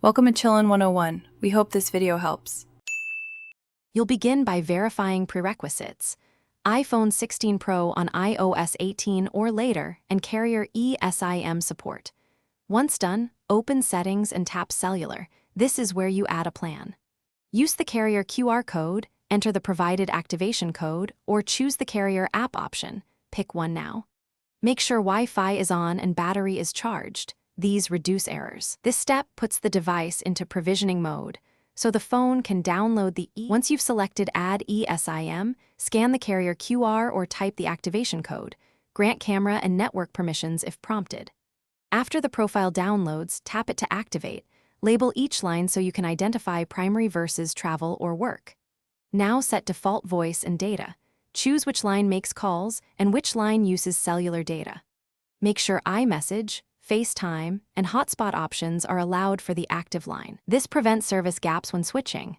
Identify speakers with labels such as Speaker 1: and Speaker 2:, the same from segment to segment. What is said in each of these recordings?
Speaker 1: Welcome to Chillin' 101. We hope this video helps.
Speaker 2: You'll begin by verifying prerequisites. iPhone 16 Pro on iOS 18 or later and carrier Esim support. Once done, open Settings and tap Cellular. This is where you add a plan. Use the carrier QR code, enter the provided activation code, or choose the carrier app option. Pick one now. Make sure Wi-Fi is on and battery is charged. These reduce errors. This step puts the device into provisioning mode, so the phone can download the Once you've selected Add eSIM, scan the carrier QR or type the activation code. Grant camera and network permissions if prompted. After the profile downloads, tap it to activate. Label each line so you can identify primary versus travel or work. Now set default voice and data. Choose which line makes calls and which line uses cellular data. Make sure iMessage, FaceTime, and hotspot options are allowed for the active line. This prevents service gaps when switching.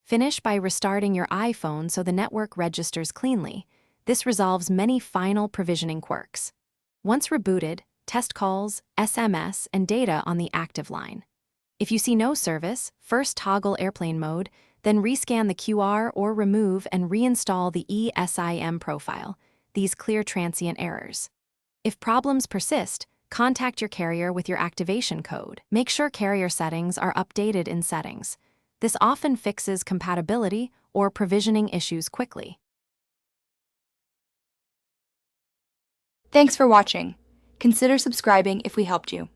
Speaker 2: Finish by restarting your iPhone so the network registers cleanly. This resolves many final provisioning quirks. Once rebooted, test calls, SMS, and data on the active line. If you see no service, first toggle airplane mode, then rescan the QR or remove and reinstall the eSIM profile. These clear transient errors. If problems persist, contact your carrier with your activation code. Make sure carrier settings are updated in Settings. This often fixes compatibility or provisioning issues quickly.
Speaker 3: Thanks for watching. Consider subscribing if we helped you.